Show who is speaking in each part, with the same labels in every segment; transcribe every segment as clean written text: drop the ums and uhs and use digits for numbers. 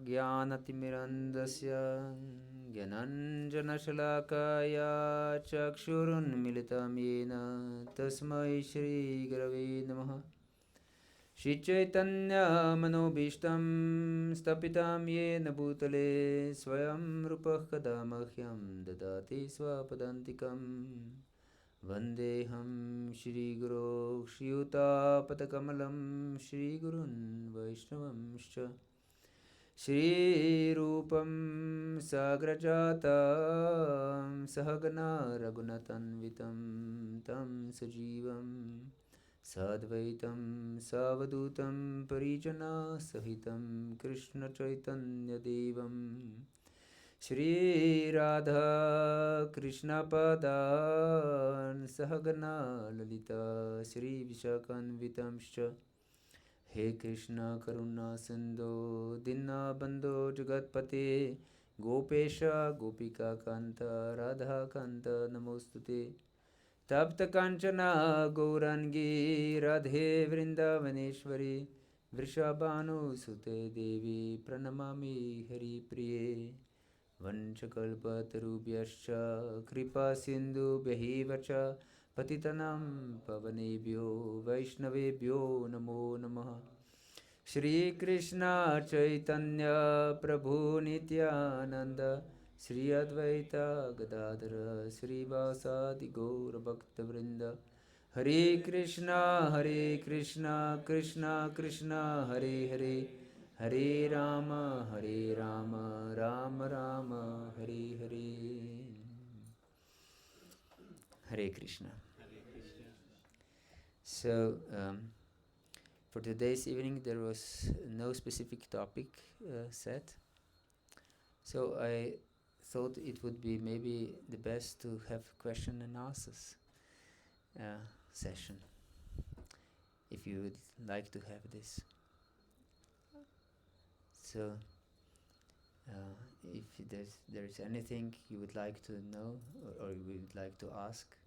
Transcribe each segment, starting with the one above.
Speaker 1: ज्ञानतिमिरन्दस्य ज्ञानञ्जनशलाकाया चक्षुरुन्मिलितं येन तस्मै श्रीगुरवे नमः। श्रीचैतन्यमनोभीष्टं स्थापितं येन भूतले स्वयं रूपः कदा मह्यं ददाति स्वपदान्तिकं। वन्देऽहं श्रीगुरो श्रीयुतापदकमलं श्रीगुरुन् वैष्णवंश्च। श्रीरूपं साग्रजातं सहगना रघुनाथान्वितं तं सजीवं साद्वैतं सावधूतं परिजनसहितं कृष्णचैतन्यदेवं श्रीराधा कृष्णपदान् सहगना ललिता श्रीविशाखान्वितंश्च। हे कृष्ण करुणा सिंधो दीनबन्धो जगत्पते गोपेश गोपिका कांत राधा कांत नमोस्तुते। तप्त कांचना गौरांगी राधे वृंदावनेश्वरी वृषभानुसुते देवी प्रणमामि हरिप्रिये। वंशकल्पतरुभ्यश्च कृपा सिन्धुभ्यैव च पतितनां पावनेभ्यो वैष्णवेभ्यो नमो नमः। श्रीकृष्ण चैतन्य प्रभु नित्यानंद श्री अद्वैत गदाधर श्रीवासादि गौरभक्तवृंद। हरे Krishna Krishna Krishna Hare Hare Hare Ram Ram Ram Hare Hare. Hare Krishna. So, for today's evening there was no specific topic set. So I thought it would be maybe the best to have question and answers session, if you would like to have this. So, if there's anything you would like to know or you would like to ask,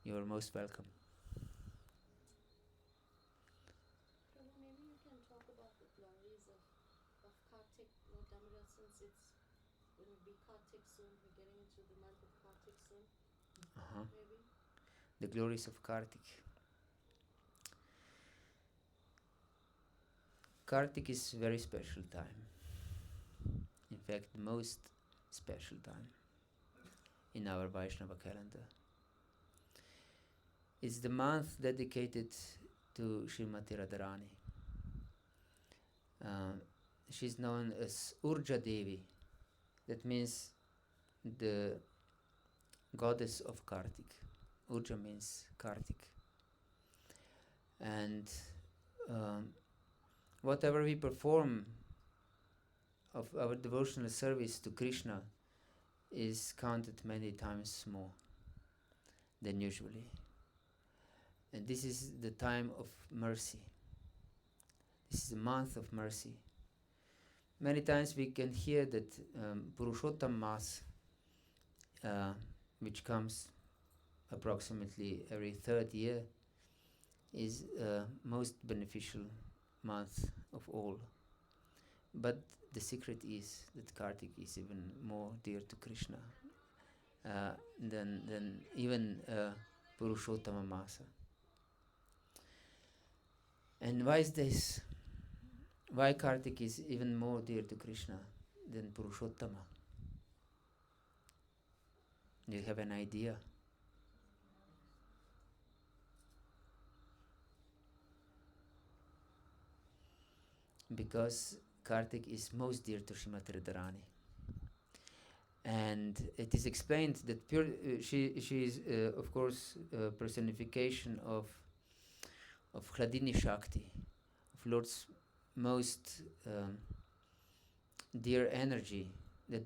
Speaker 1: you are most welcome.
Speaker 2: Maybe you can talk about the glories of Kartik, Lord Damodar, since it's going to be Kartik soon. We're getting into the month of Kartik soon. Maybe
Speaker 1: the glories of Kartik. Kartik is a very special time. In fact, the most special time in our Vaishnava calendar. It's the month dedicated to Srimati Radharani. She's known as Urja Devi. That means the goddess of Kartik. Urja means Kartik. And whatever we perform of our devotional service to Krishna is counted many times more than usually. And this is the time of mercy. This is a month of mercy. Many times we can hear that Purushottam Mass, which comes approximately every third year, is most beneficial month of all. But the secret is that Kartik is even more dear to Krishna than even Purushottama Masa. And why is this? Why Kartik is even more dear to Krishna than Purushottama? Do you have an idea? Because Kartik is most dear to Srimati Radharani. And it is explained that she is, of course, personification of Hladini Shakti, of Lord's most dear energy that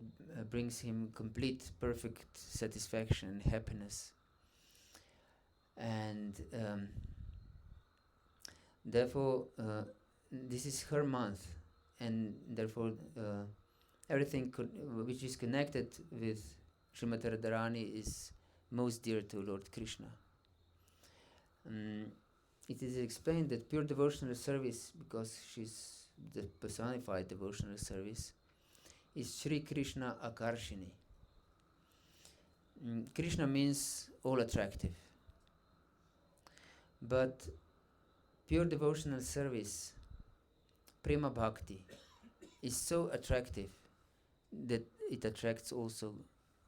Speaker 1: brings him complete, perfect satisfaction and happiness. And therefore, this is her month, and therefore everything which is connected with Srimati Radharani is most dear to Lord Krishna. It is explained that pure devotional service, because she's the personified devotional service, is Sri Krishna Akarshini. Krishna means all attractive. But pure devotional service, prema bhakti, is so attractive that it attracts also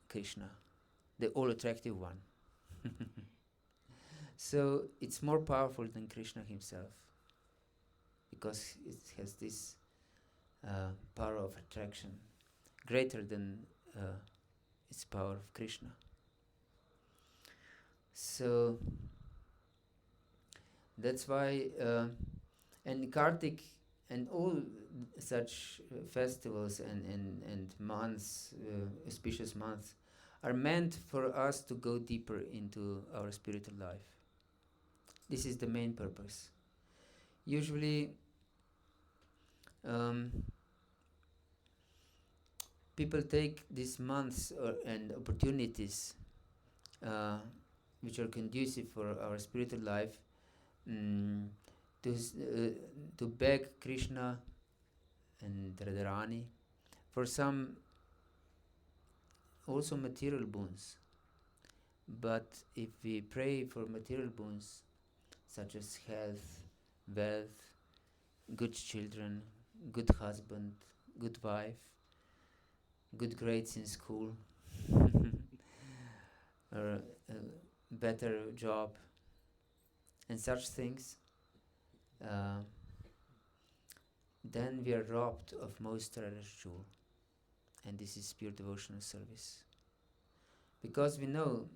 Speaker 1: Krishna, the all attractive one. So it's more powerful than Krishna himself, because it has this power of attraction greater than its power of Krishna. So that's why, and Kartik and all such festivals and months, auspicious months, are meant for us to go deeper into our spiritual life. This is the main purpose. Usually, people take these months and opportunities which are conducive for our spiritual life to beg Krishna and Radharani for some also material boons. But if we pray for material boons such as health, wealth, good children, good husband, good wife, good grades in school, or a better job, and such things, then we are robbed of most treasured jewel, and this is pure devotional service. Because we know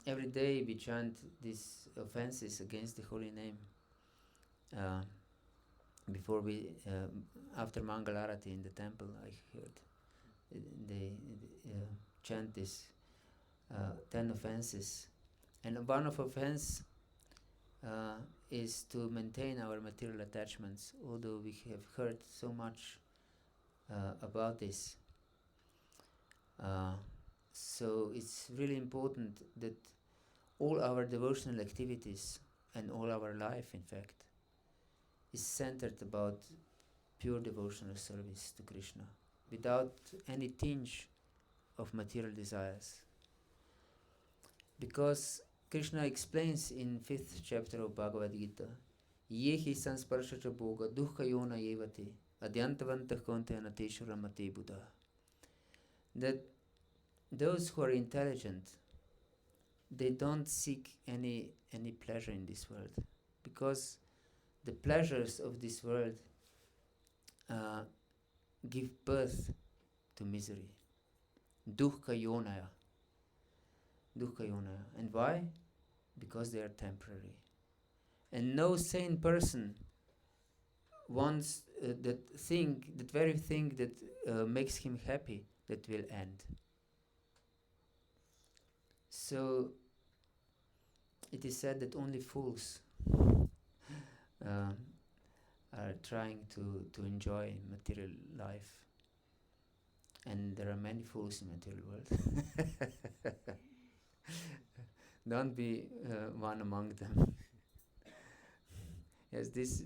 Speaker 1: every day we chant these offenses against the holy name before we, after Mangalarati in the temple, I heard they chant this 10 offenses, and one of offense is to maintain our material attachments, although we have heard so much about this. So it's really important that all our devotional activities and all our life, in fact, is centered about pure devotional service to Krishna, without any tinge of material desires. Because Krishna explains in 5th chapter of Bhagavad-Gita, Yehi sansparshacha bhoga dukkha yona evate adyantavantah kontena teshu ramate buddha, that those who are intelligent, they don't seek any pleasure in this world, because the pleasures of this world give birth to misery. Dukkha yonaya. Dukkha yonaya. And why? Because they are temporary. And no sane person wants that very thing that makes him happy, that will end. So it is said that only fools are trying to enjoy material life, and there are many fools in material world. Don't be one among them. Yes, this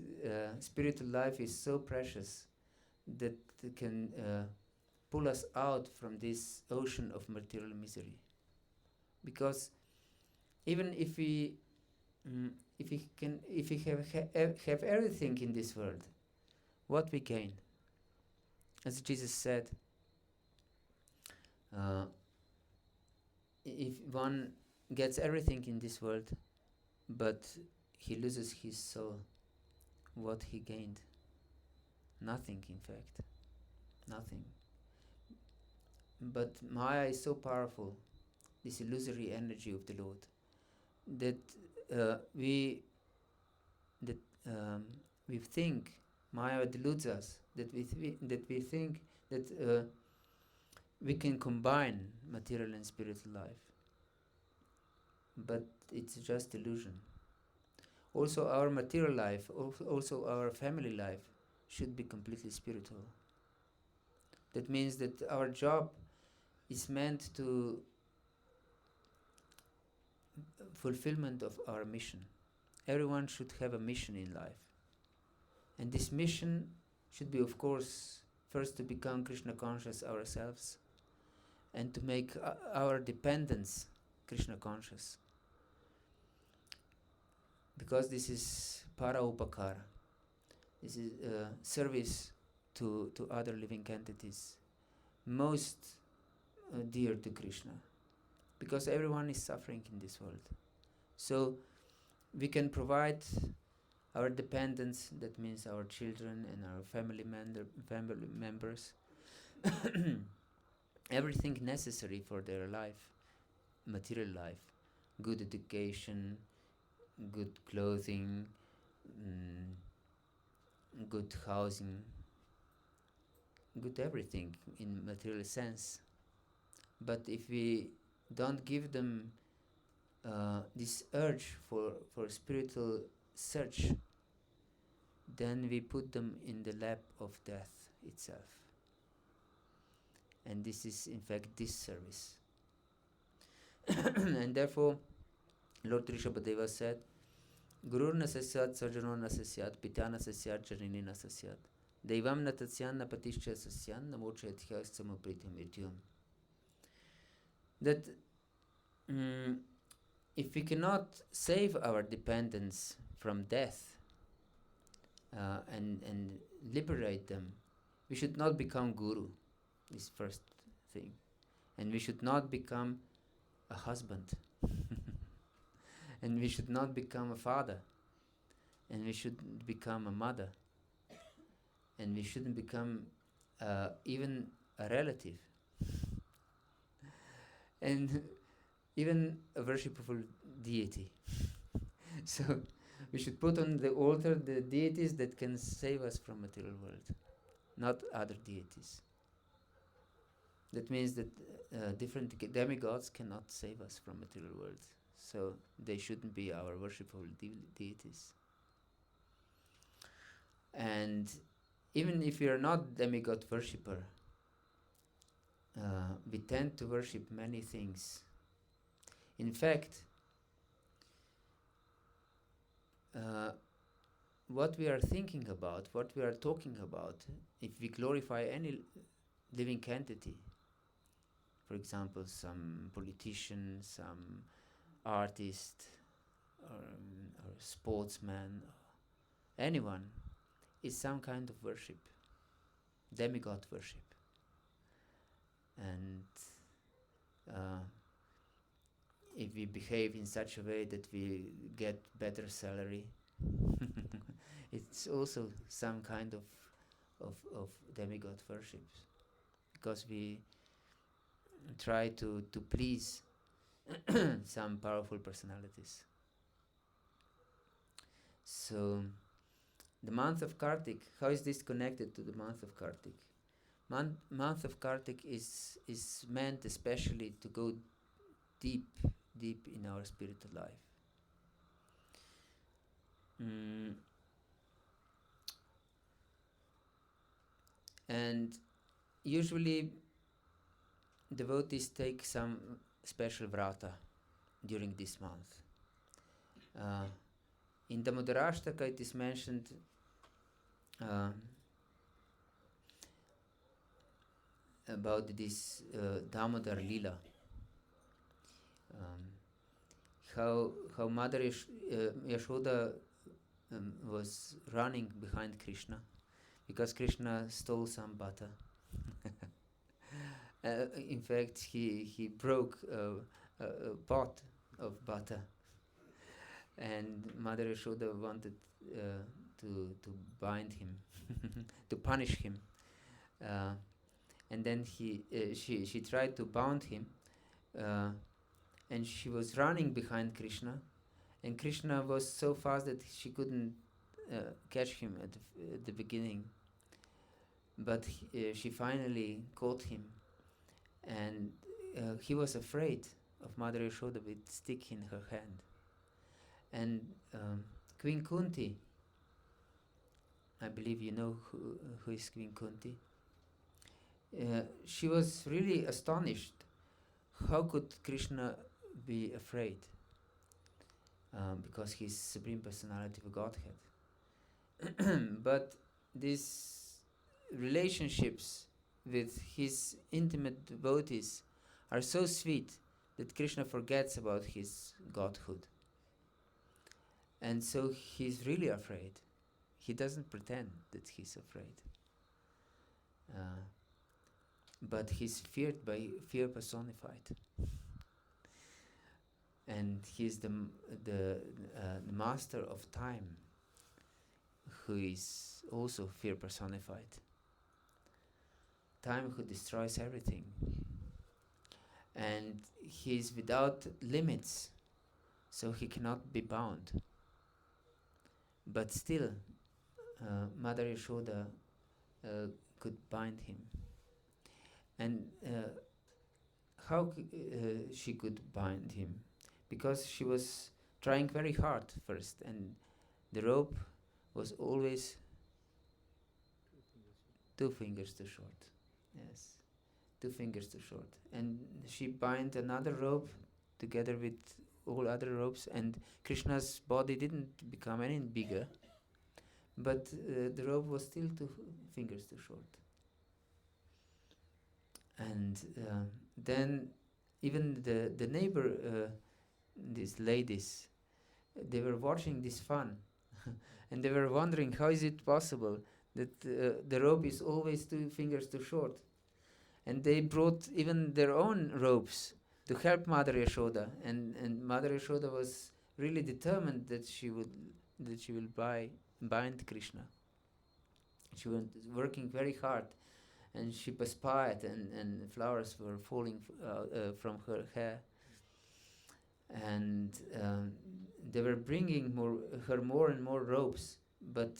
Speaker 1: spiritual life is so precious that it can pull us out from this ocean of material misery. Because even if we have everything in this world, what we gain? As Jesus said, if one gets everything in this world, but he loses his soul, what he gained? Nothing, in fact. Nothing. But Maya is so powerful, this illusory energy of the Lord, that we think Maya deludes us, that we think that we can combine material and spiritual life, but it's just illusion. Also, our material life, also our family life, should be completely spiritual. That means that our job is meant to fulfillment of our mission. Everyone should have a mission in life, And this mission should be, of course, first to become Krishna conscious ourselves and to make our dependents Krishna conscious. Because this is para upakara. This is service to other living entities, most dear to Krishna. Because everyone is suffering in this world. So we can provide our dependents, that means our children and our family members, everything necessary for their life, material life, good education, good clothing, good housing, good everything in material sense. But if we don't give them this urge for spiritual search, then we put them in the lap of death itself. And this is in fact disservice. And therefore, Lord Rishabhadeva said, Gurur na sasyat, sarjano na sasyat, pitya na sasyat, jarini na sasyat, Devam na tatsyan na patishya sasyan, namocha ethyas samaprityam ityam. That if we cannot save our dependents from death and liberate them, we should not become guru, this first thing. And we should not become a husband. And we should not become a father. And we shouldn't become a mother. And we shouldn't become even a relative. And even a worshipful deity. So we should put on the altar the deities that can save us from material world, not other deities. That means that different demigods cannot save us from material world. So they shouldn't be our worshipful deities. And even if we are not demigod worshipper, we tend to worship many things. In fact, what we are thinking about, what we are talking about, if we glorify any living entity, for example, some politician, some artist, or sportsman, anyone, is some kind of worship, demigod worship. And if we behave in such a way that we get better salary, it's also some kind of demigod worship, because we try to please some powerful personalities. So the month of Kartik, how is this connected to the month of Kartik? Month of Kartik is meant especially to go deep in our spiritual life. And usually devotees take some special vrata during this month. In the Mudarashtaka it is mentioned about this Damodar Lila. How Mother Yashoda was running behind Krishna because Krishna stole some butter. In fact, he broke a pot of butter, and Mother Yashoda wanted to bind him, to punish him, and then she tried to bound him, and she was running behind Krishna, and Krishna was so fast that she couldn't catch him at the beginning, but she finally caught him, and he was afraid of Mother Yashoda with stick in her hand. And Queen Kunti, I believe you know who is Queen Kunti. She was really astonished. How could Krishna be afraid? Because he's Supreme Personality of Godhead. but these relationships with his intimate devotees are so sweet that Krishna forgets about his godhood. And so he's really afraid. He doesn't pretend that he's afraid. But he's feared by fear personified. And he's the master of time, who is also fear personified. Time who destroys everything. And he is without limits, so he cannot be bound. But still, Mother Yashoda could bind him. And how she could bind him? Because she was trying very hard first, and the rope was always 2 fingers too short. Yes, 2 fingers too short. And she bind another rope together with all other ropes, and Krishna's body didn't become any bigger, but the rope was still 2 fingers too short. And then even the neighbor, these ladies, they were watching this fun and they were wondering how is it possible that the rope is always 2 fingers too short. And they brought even their own ropes to help Mother Yashoda, and Mother Yashoda was really determined that she will bind Krishna. She was working very hard, and she perspired, and flowers were falling from her hair. And they were bringing her more and more ropes, but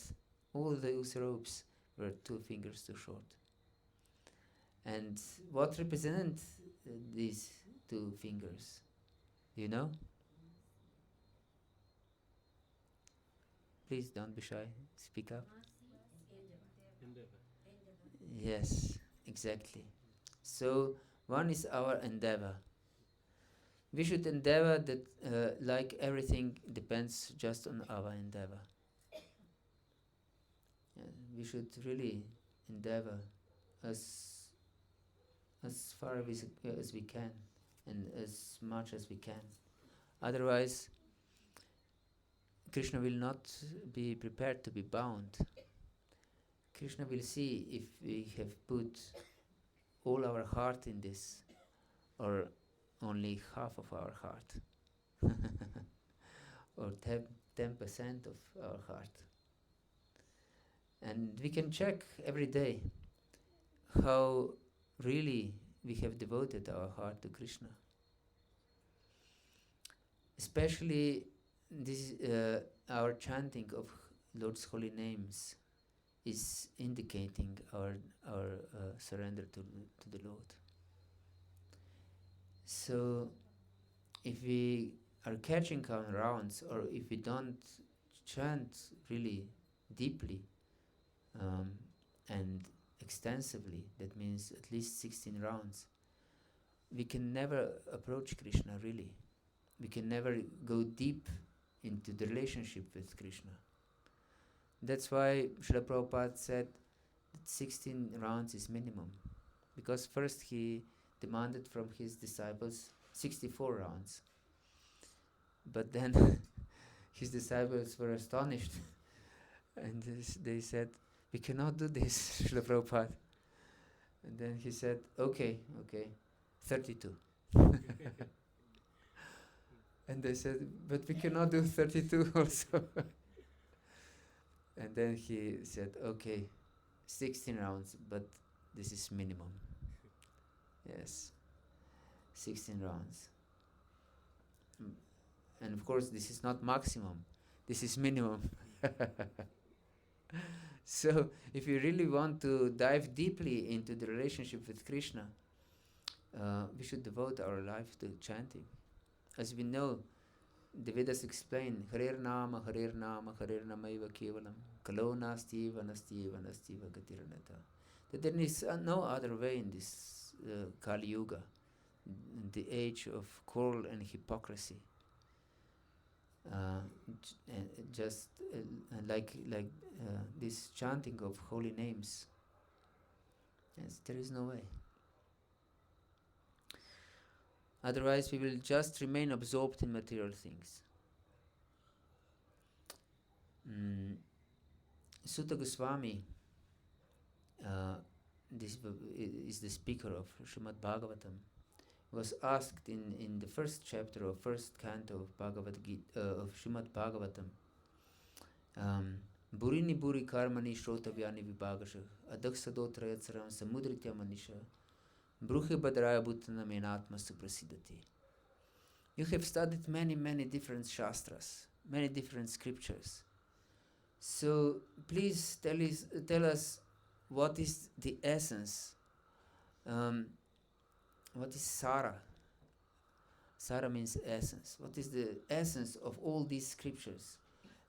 Speaker 1: all those ropes were 2 fingers too short. And what represent these 2 fingers? Do you know? Please don't be shy. Speak up. Yes, exactly. So one is our endeavor. We should endeavor that, like everything, depends just on our endeavor. We should really endeavor as far as we can, and as much as we can. Otherwise, Krishna will not be prepared to be bound. Krishna will see if we have put all our heart in this, or only half of our heart, or 10% of our heart. And we can check every day how really we have devoted our heart to Krishna. Especially this, our chanting of Lord's holy names is indicating our surrender to the Lord. So if we are catching our rounds, or if we don't chant really deeply and extensively, that means at least 16 rounds, we can never approach Krishna really. We can never go deep into the relationship with Krishna. That's why Srila Prabhupada said that 16 rounds is minimum. Because first he demanded from his disciples 64 rounds. But then his disciples were astonished. And they said, we cannot do this, Srila Prabhupada. And then he said, okay, 32. And they said, but we cannot do 32 also. And then he said, okay, 16 rounds, but this is minimum. Yes, 16 rounds. And of course, this is not maximum. This is minimum. So, if you really want to dive deeply into the relationship with Krishna, we should devote our life to chanting. As we know, the Vedas explain, Harer Nama, Harer Nama, Harer Namaiva Kevalam, Kalo Nastiva, Nastiva, Nastiva Gatiranata. That there is no other way in this Kali Yuga, the age of quarrel and hypocrisy. just like this chanting of holy names. Yes, there is no way. Otherwise, we will just remain absorbed in material things. Sutta Goswami this is the speaker of Srimad Bhagavatam, was asked in the first chapter of first canto of Bhagavad Gita, of Srimad Bhagavatam, Burini Buri Karmani Shrotavyani Vibhagasha Adaksadotrayatsaram Samudritya Manisha Bruhe Badraya Bhuttana Menatma Suprasidati. You have studied many different shastras, many different scriptures. So please tell us what is the essence, what is Sara? Sara means essence. What is the essence of all these scriptures?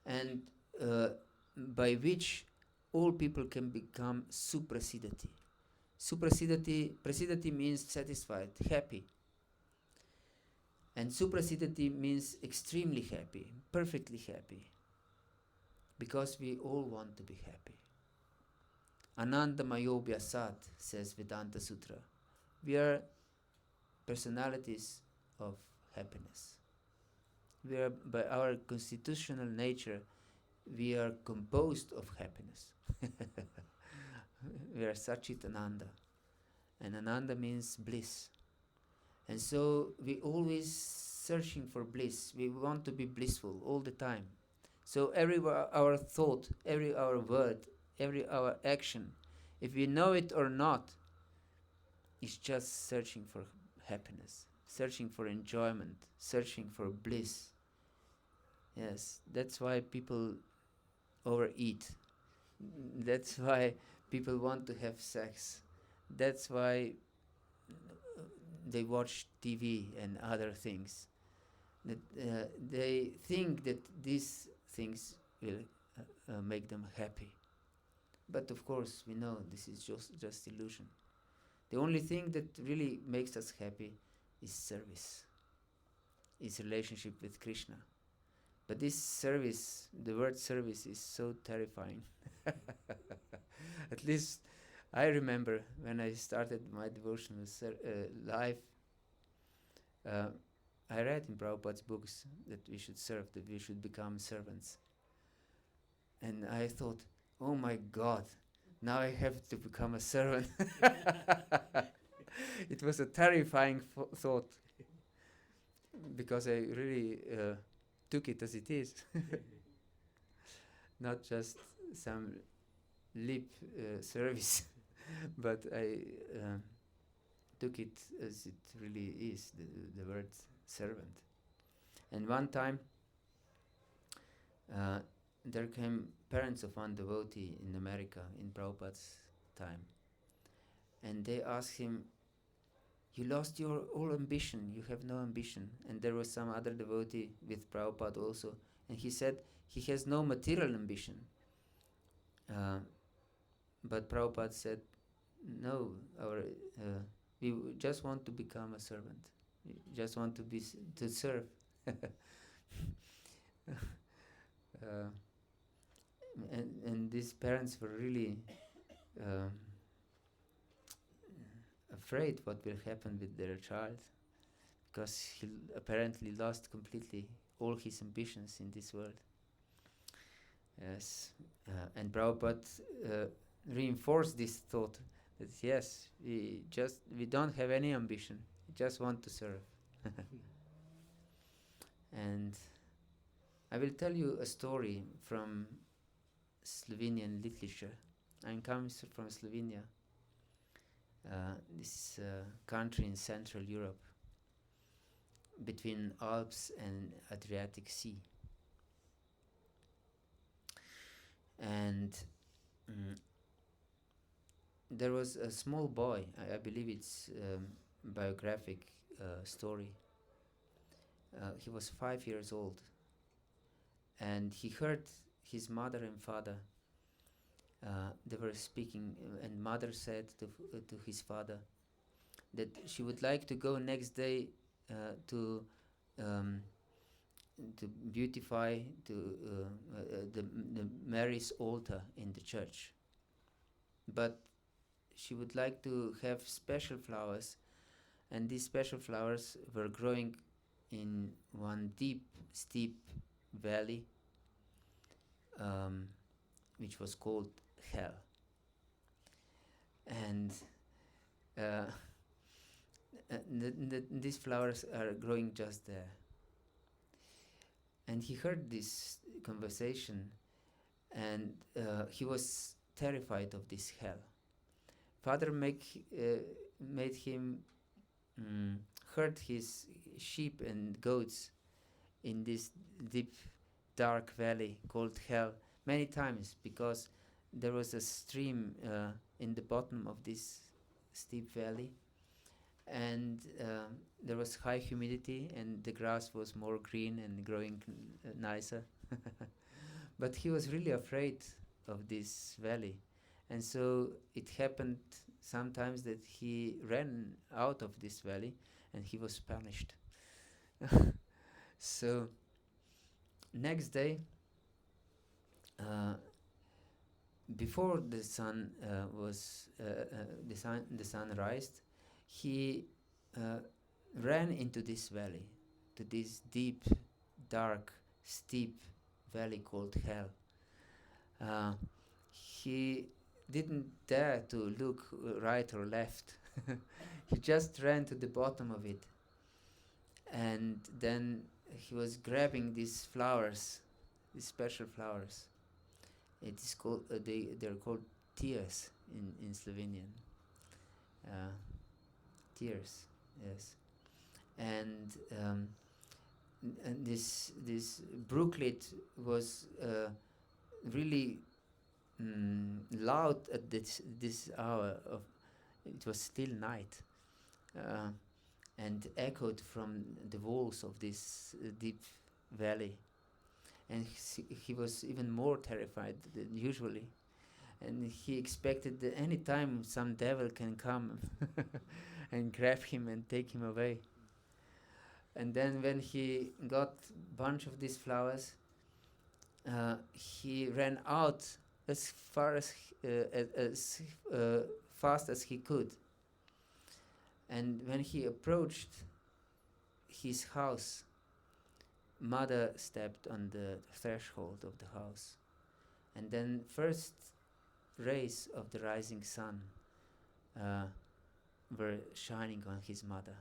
Speaker 1: And by which all people can become suprasidati. Prasidati means satisfied, happy. And suprasidati means extremely happy, perfectly happy. Because we all want to be happy. Ananda Mayobhya Sat, says Vedanta Sutra. We are personalities of happiness. We are, by our constitutional nature, we are composed of happiness. We are Sachit Ananda. And Ananda means bliss. And so we always searching for bliss. We want to be blissful all the time. So every our thought, every our word, every our action, if we know it or not, is just searching for happiness, searching for enjoyment, searching for bliss. Yes, that's why people overeat. That's why people want to have sex. That's why they watch TV and other things. That they think that these things will make them happy. But of course, we know this is just illusion. The only thing that really makes us happy is service, is relationship with Krishna. But this service, the word service, is so terrifying. At least I remember when I started my devotional life, I read in Prabhupada's books that we should serve, that we should become servants. And I thought, oh my God, now I have to become a servant. It was a terrifying thought, because I really took it as it is. Not just some lip service, but I took it as it really is, the word servant. And one time, there came parents of one devotee in America in Prabhupada's time, and they asked him, you lost your all ambition, you have no ambition. And there was some other devotee with Prabhupada also, and he said he has no material ambition. But Prabhupada said, no, we just want to become a servant. We just want to serve. And these parents were really afraid what will happen with their child, because he apparently lost completely all his ambitions in this world. Yes, and Prabhupada reinforced this thought that yes, we don't have any ambition, we just want to serve. And I will tell you a story from Slovenian literature. I'm coming from Slovenia, this country in Central Europe, between Alps and Adriatic Sea. And there was a small boy, I believe it's biographic story. He was 5 years old, and he heard his mother and father, they were speaking, and mother said to his father that she would like to go next day to to beautify the Mary's altar in the church. But she would like to have special flowers, and these special flowers were growing in one deep, steep valley, which was called Hell. And these flowers are growing just there. And he heard this conversation, and he was terrified of this hell. Father made him herd his sheep and goats in this deep, dark valley called Hell many times, because there was a stream in the bottom of this steep valley, and there was high humidity, and the grass was more green and growing nicer. But he was really afraid of this valley, and so it happened sometimes that he ran out of this valley and he was punished. So next day, before the sun the sun rised, he ran into this valley, to this deep, dark, steep valley called Hell. He didn't dare to look right or left. He just ran to the bottom of it, and then he was grabbing these flowers, these special flowers. It is called they're called tears in Slovenian. Tears, yes. And this brooklet was really loud at this hour of. It was still night, and echoed from the walls of this deep valley. And he was even more terrified than usually, and he expected that any time some devil can come and grab him and take him away. And then when he got a bunch of these flowers, he ran out as fast as he could. And when he approached his house, Mother stepped on the threshold of the house, and then first rays of the rising sun were shining on his mother,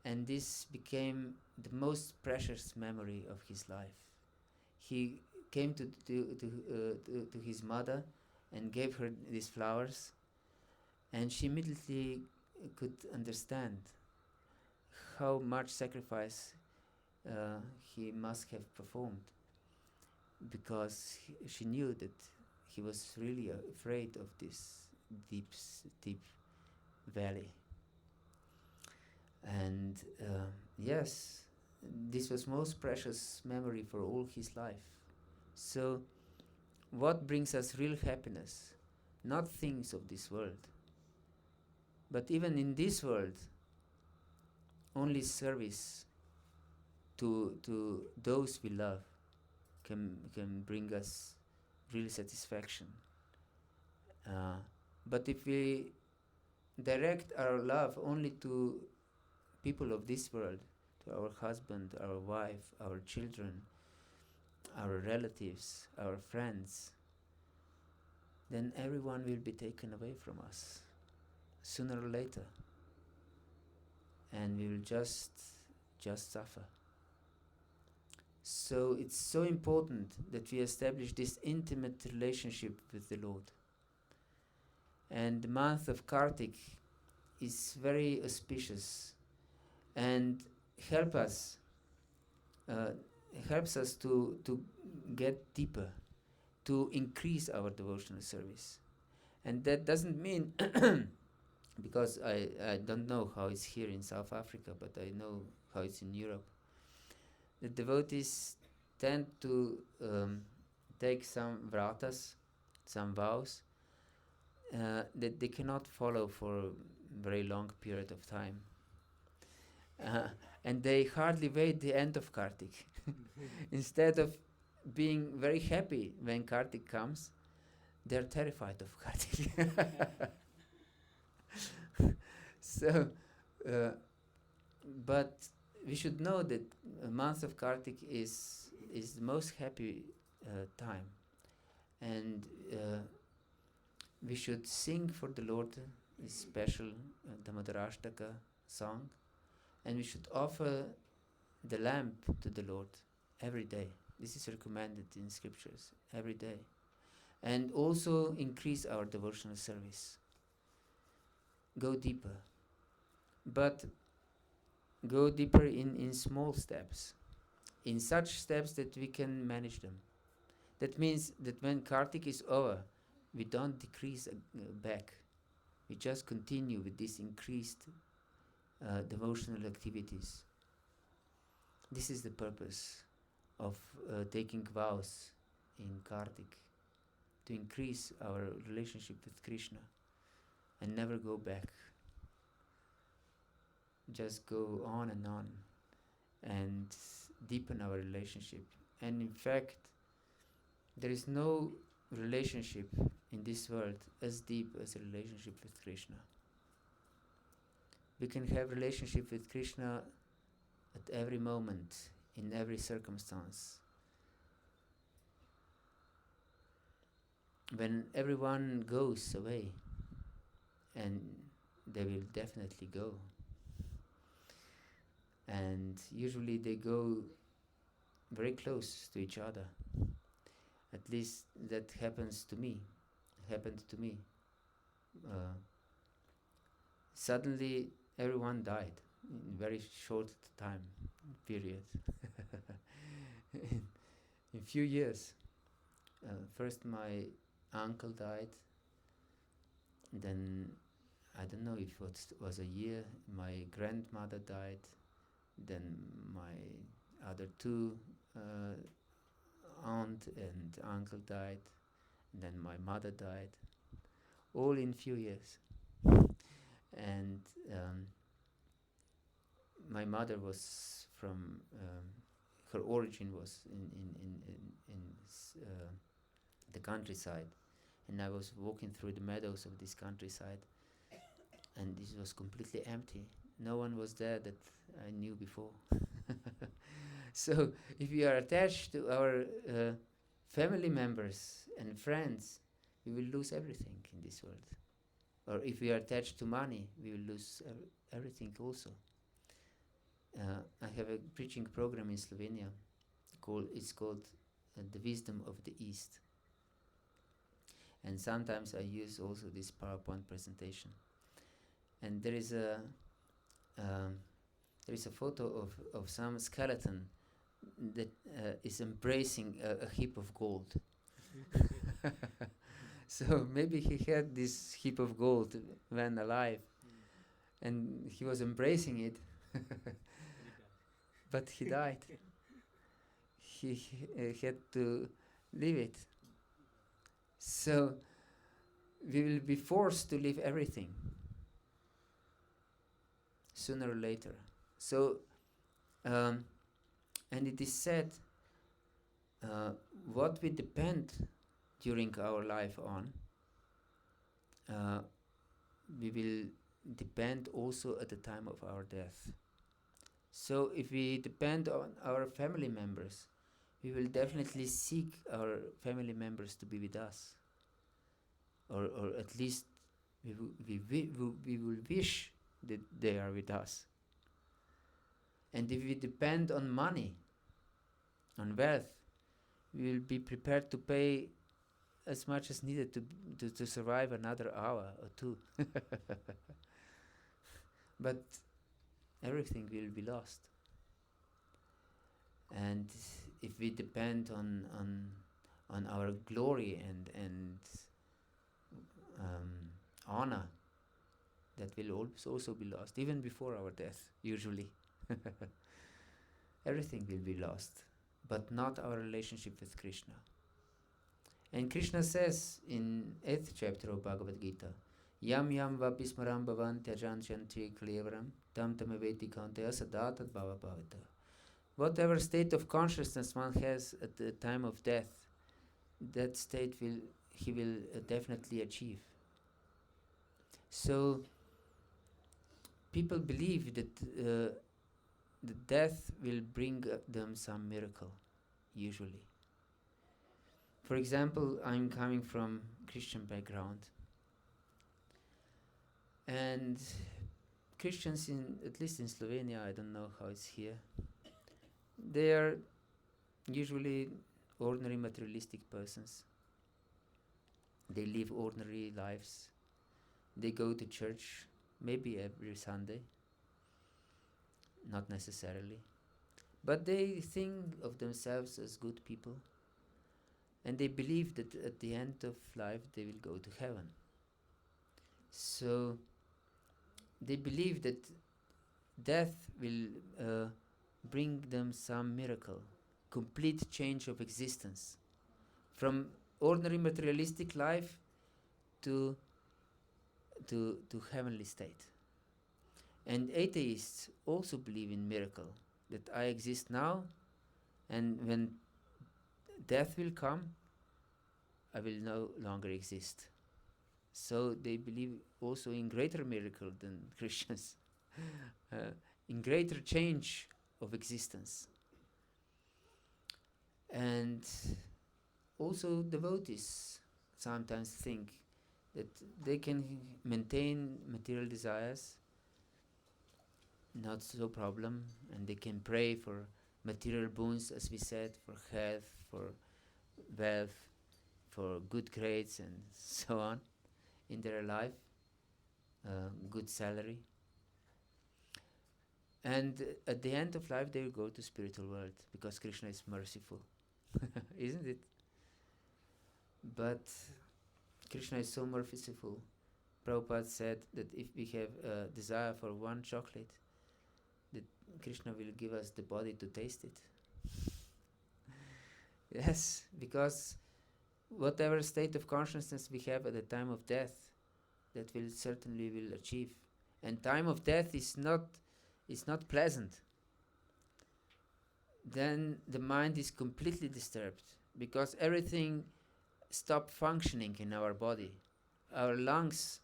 Speaker 1: and this became the most precious memory of his life. He came to his mother and gave her these flowers, and she immediately could understand how much sacrifice he must have performed, because she knew that he was really afraid of this deep valley. And yes, this was most precious memory for all his life. So what brings us real happiness? Not things of this world, but even in this world, only service to those we love can bring us real satisfaction. But if we direct our love only to people of this world, to our husband, our wife, our children, our relatives, our friends, then everyone will be taken away from us sooner or later, and we will just suffer. So it's so important that we establish this intimate relationship with the Lord. And the month of Kartik is very auspicious and helps us to get deeper, to increase our devotional service. And that doesn't mean because I don't know how it's here in South Africa, but I know how it's in Europe. The devotees tend to take some vratas, some vows, that they cannot follow for a very long period of time. and they hardly wait the end of Kartik. Instead of being very happy when Kartik comes, they're terrified of Kartik. So, uh, but we should know that the month of Kartik is the most happy time, and we should sing for the Lord this special Damodarashtaka song, and we should offer the lamp to the Lord every day. This is recommended in scriptures every day, and also increase our devotional service. Go deeper, but go deeper in small steps, in such steps that we can manage them. That means that when Kartik is over, we don't decrease back. We just continue with this increased devotional activities. This is the purpose of taking vows in Kartik, to increase our relationship with Krishna and never go back. Just go on and deepen our relationship. And in fact, there is no relationship in this world as deep as a relationship with Krishna. We can have relationship with Krishna at every moment, in every circumstance. When everyone goes away, and they will definitely go, and usually they go very close to each other. At least that happens to me. Happened to me. Suddenly, everyone died in very short time period. In few years. First, my uncle died. Then, I don't know if it was a year. My grandmother died. Then my other two aunt and uncle died. And then my mother died. All in few years. And my mother was from her origin was in the countryside, and I was walking through the meadows of this countryside, and this was completely empty. No one was there that I knew before. So if we are attached to our family members and friends, we will lose everything in this world. Or if we are attached to money, we will lose everything also. I have a preaching program in Slovenia. It's called The Wisdom of the East. And sometimes I use also this PowerPoint presentation. And there is a photo of some skeleton that is embracing a heap of gold. So maybe he had this heap of gold when alive, and he was embracing it, but he died. He had to leave it. So we will be forced to leave everything sooner or later. So, and it is said, what we depend during our life on, we will depend also at the time of our death. So if we depend on our family members, we will definitely seek our family members to be with us, or at least we will wish that they are with us. And if we depend on money, on wealth, we will be prepared to pay as much as needed to survive another hour or two. But everything will be lost. And if we depend on our glory and honor, that will also be lost, even before our death, usually. Everything will be lost, but not our relationship with Krishna. And Krishna says in 8th chapter of Bhagavad-Gita, Yam yam vapismaram bhavan tyajan chanti klevaram tam tamaveti kaunteya sadatat bhava bhavata. Whatever state of consciousness one has at the time of death, that state he will definitely achieve. So people believe that the death will bring them some miracle, usually. For example, I'm coming from Christian background, and Christians at least in Slovenia, I don't know how it's here, they are usually ordinary materialistic persons. They live ordinary lives. They go to church maybe every Sunday, not necessarily, but they think of themselves as good people, and they believe that at the end of life they will go to heaven. So they believe that death will bring them some miracle, complete change of existence, from ordinary materialistic life to heavenly state. And atheists also believe in miracle, that I exist now, and when death will come, I will no longer exist. So they believe also in greater miracle than Christians, in greater change of existence. And also devotees sometimes think that they can maintain material desires, not so problem, and they can pray for material boons, as we said, for health, for wealth, for good grades and so on in their life, good salary. And at the end of life they will go to spiritual world, because Krishna is merciful. Isn't it? But Krishna is so merciful. Prabhupada said that if we have a desire for one chocolate, that Krishna will give us the body to taste it. Yes, because whatever state of consciousness we have at the time of death, that will certainly will achieve. And time of death is not pleasant. Then the mind is completely disturbed, because everything stops functioning in our body. Our lungs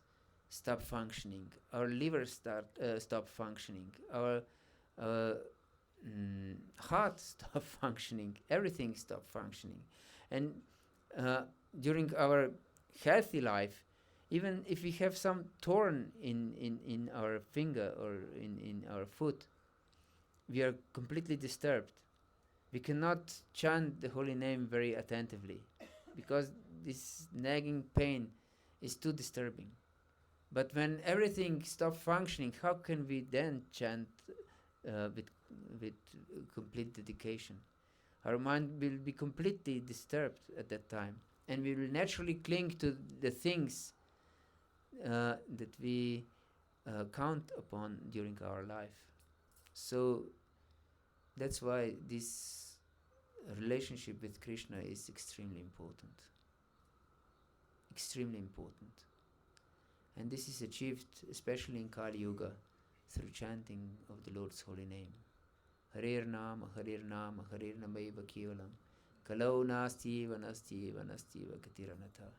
Speaker 1: stop functioning, our liver stop functioning, our heart stop functioning, everything stop functioning. And during our healthy life, even if we have some thorn in our finger or in our foot, we are completely disturbed. We cannot chant the holy name very attentively, because this nagging pain is too disturbing. But when everything stops functioning, how can we then chant with complete dedication? Our mind will be completely disturbed at that time, and we will naturally cling to the things that we count upon during our life. So that's why this relationship with Krishna is extremely important. Extremely important. And this is achieved especially in Kali Yuga through chanting of the Lord's holy name. Harir Nama, Harir Nama, Harir Namaiva Kevalam, Kalau Nastiva, Nastiva, Nastiva Katiranatha.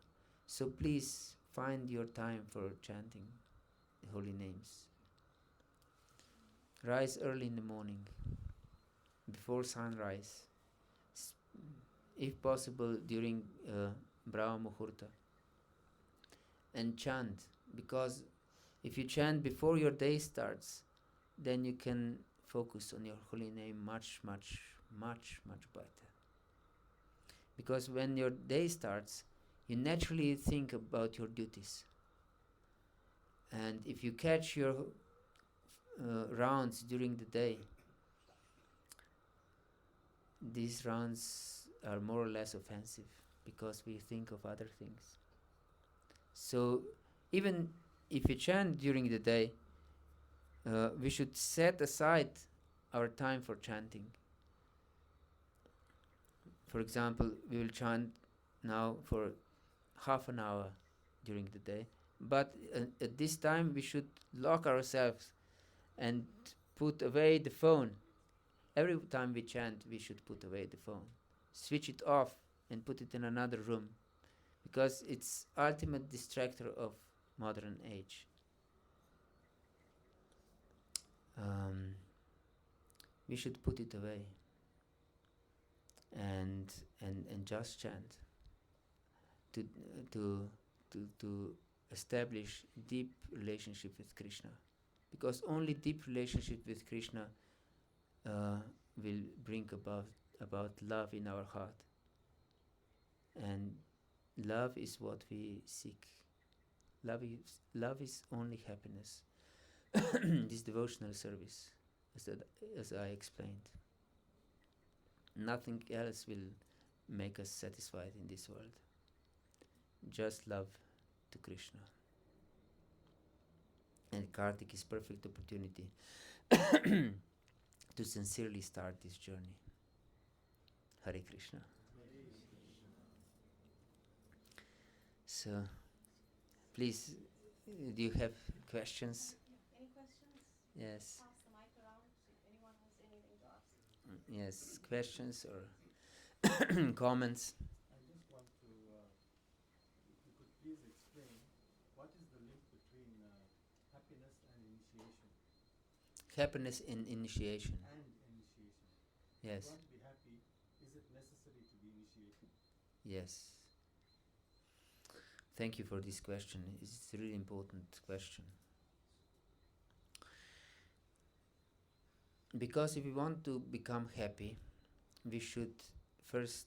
Speaker 1: So please find your time for chanting the holy names. Rise early in the morning, before sunrise, if possible during Brahma Muhurta, and chant, because if you chant before your day starts, then you can focus on your holy name much, much, much, much better. Because when your day starts, you naturally think about your duties. And if you catch your rounds during the day, these rounds are more or less offensive, because we think of other things. So even if you chant during the day, we should set aside our time for chanting. For example, we will chant now for half an hour during the day, But at this time we should lock ourselves and put away the phone. Every time we chant, we should put away the phone. Switch it off and put it in another room, because it's ultimate distractor of modern age. We should put it away and just chant to to to establish deep relationship with Krishna, because only deep relationship with Krishna will bring about love in our heart, and love is what we seek. Love is only happiness. This devotional service, as I explained, nothing else will make us satisfied in this world. Just love to Krishna. And Kartik is perfect opportunity to sincerely start this journey. Hare Krishna. So, please, do you have questions?
Speaker 2: Any questions?
Speaker 1: Yes.
Speaker 2: Pass the mic around if anyone has anything to ask.
Speaker 1: Yes, questions or comments?
Speaker 3: I just want to, if you could please explain, what is the link between happiness and initiation?
Speaker 1: Happiness in initiation.
Speaker 3: And initiation.
Speaker 1: Yes.
Speaker 3: If you want to be happy, is it necessary to be initiated?
Speaker 1: Yes. Thank you for this question. It's a really important question. Because if we want to become happy, we should first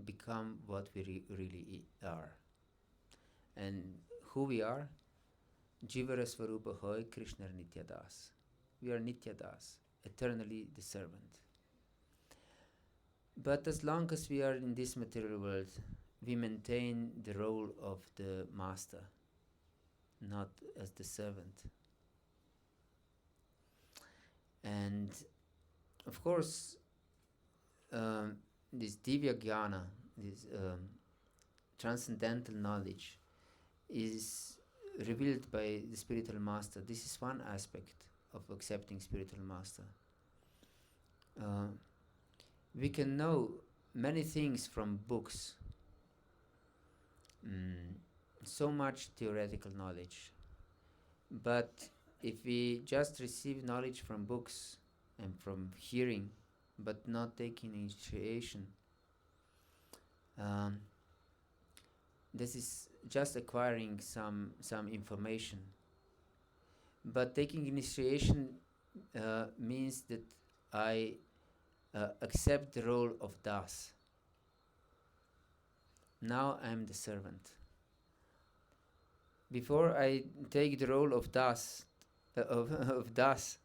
Speaker 1: become what we really are. And who we are? Jivara Svarupa Hoy Krishna Nityadas. We are Nityadas, eternally the servant. But as long as we are in this material world, we maintain the role of the master, not as the servant. And of course, this Divya Jnana, this transcendental knowledge, is revealed by the spiritual master. This is one aspect of accepting spiritual master. We can know many things from books, so much theoretical knowledge, but if we just receive knowledge from books and from hearing, but not taking initiation, this is just acquiring some information. But taking initiation means that I accept the role of dasa. Now I am the servant. Before I take the role of dasa, of dasa,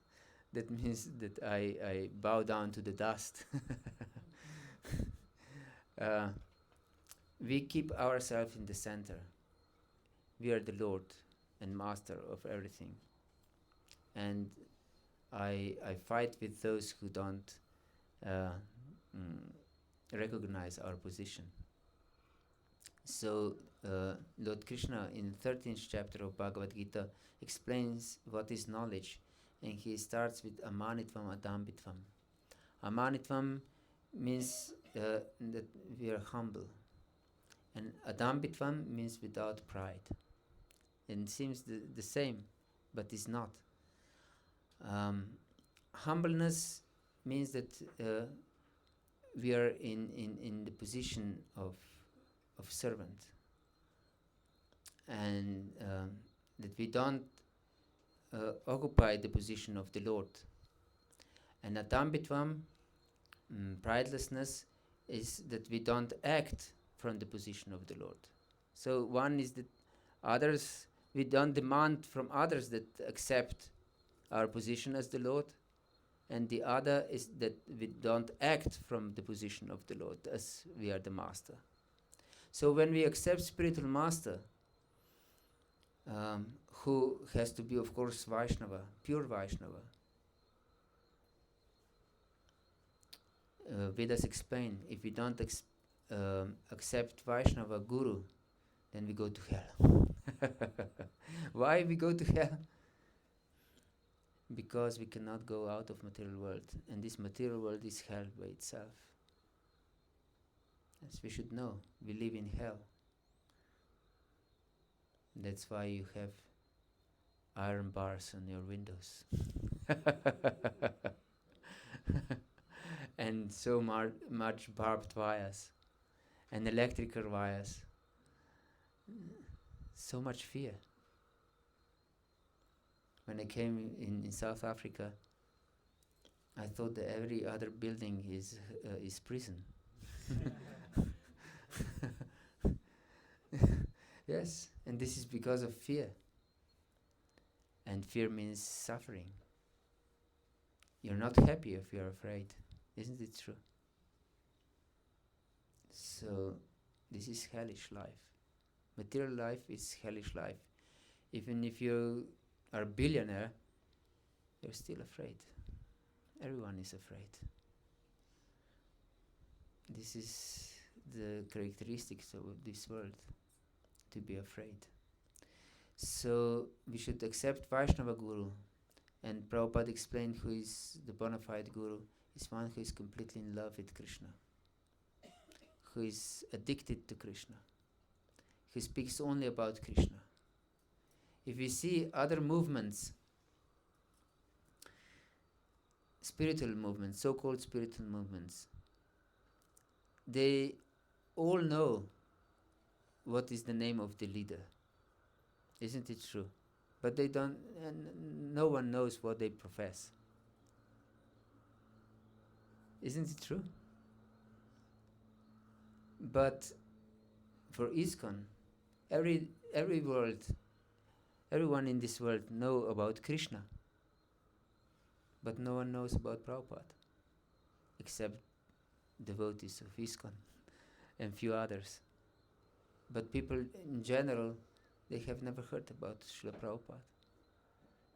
Speaker 1: that means that I bow down to the dust. We keep ourselves in the center. We are the Lord and Master of everything. And I fight with those who don't recognize our position. So Lord Krishna in the 13th chapter of Bhagavad-Gita explains what is knowledge, and he starts with amanitvam adambitvam. Amanitvam means that we are humble, and adambitvam means without pride. And it seems the same, but it's not. Humbleness means that we are in the position of servant, and that we don't occupy the position of the Lord. And adambitvam, pridelessness, is that we don't act from the position of the Lord. So one is that others, we don't demand from others that accept our position as the Lord, and the other is that we don't act from the position of the Lord as we are the master. So when we accept spiritual master, who has to be, of course, Vaishnava, pure Vaishnava, Vedas explain, if we don't accept Vaishnava Guru, then we go to hell. Why we go to hell? Because we cannot go out of material world, and this material world is hell by itself. As we should know, we live in hell. That's why you have iron bars on your windows. And so much barbed wires and electrical wires. So much fear. When I came in South Africa, I thought that every other building is prison. Yes, and this is because of fear. And fear means suffering. You're not happy if you're afraid. Isn't it true? So, this is hellish life. Material life is hellish life. Even if you are a billionaire, you're still afraid. Everyone is afraid. This is the characteristics of this world, to be afraid. So we should accept Vaishnava Guru, and Prabhupada explained who is the bona fide Guru is one who is completely in love with Krishna, who is addicted to Krishna, who speaks only about Krishna. If we see other movements, spiritual movements, so-called spiritual movements, they all know what is the name of the leader. Isn't it true? But they don't, no one knows what they profess. Isn't it true? But for ISKCON, everyone in this world know about Krishna, but no one knows about Prabhupada, except devotees of ISKCON and few others. But people in general, they have never heard about Srila Prabhupada,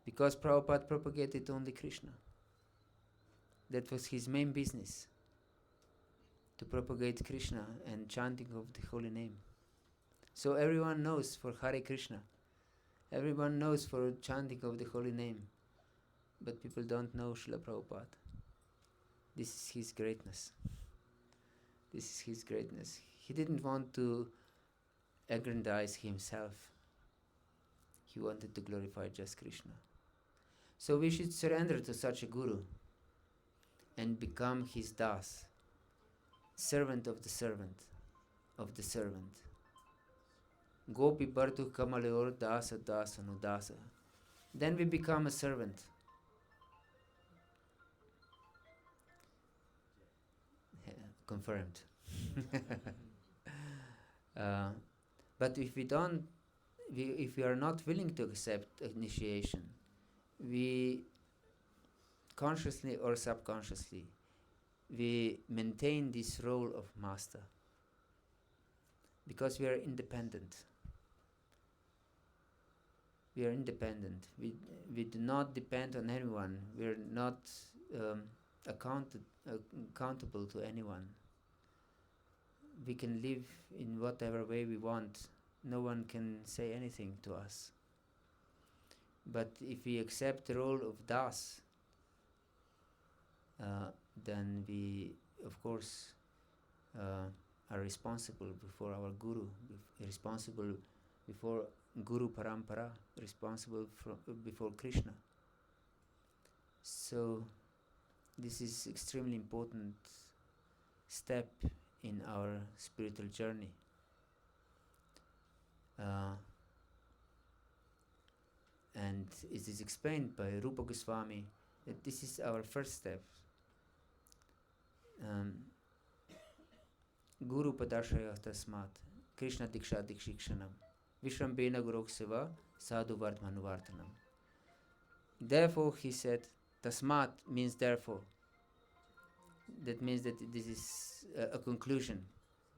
Speaker 1: because Prabhupada propagated only Krishna. That was his main business, to propagate Krishna and chanting of the holy name. So everyone knows for Hare Krishna, everyone knows for chanting of the holy name, but people don't know Srila Prabhupada. This is his greatness. This is his greatness. He didn't want to aggrandize himself. He wanted to glorify just Krishna. So we should surrender to such a guru and become his das, servant of the servant of the servant. Gopi bartu kamaleor dasa dasa no dasa. Then we become a servant. Confirmed. But if we are not willing to accept initiation, we consciously or subconsciously, we maintain this role of master, because we are independent. We are independent. We do not depend on anyone. We are not accountable to anyone. We can live in whatever way we want. No one can say anything to us. But if we accept the role of das, then we, of course, are responsible before our Guru, responsible before Guru Parampara, responsible before Krishna. So this is extremely important step in our spiritual journey. And it is explained by Rupa Goswami that this is our first step. Guru Padashaya Tasmat, Krishna Diksha Dikshikshanam, Vishrambena Guruk Seva, Sadhu Vardhmanuvartanam. Therefore, he said, Tasmat means therefore. That means that this is a conclusion.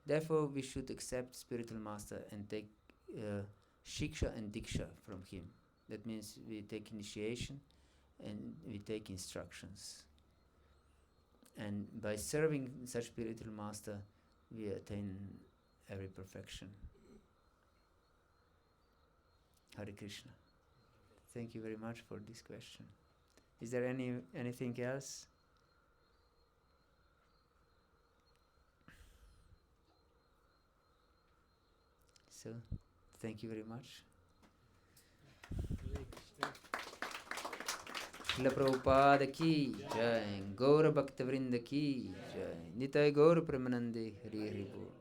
Speaker 1: Therefore, we should accept spiritual master and take Shiksha and Diksha from him. That means we take initiation and we take instructions. And by serving such spiritual master, we attain every perfection. Hare Krishna. Thank you very much for this question. Is there anything else? So, thank you very much. Srila Prabhupada ki jai, Gaura Bhakta Vrinda ki jai, Nitai Gaura Premanande Hari Hari Bol.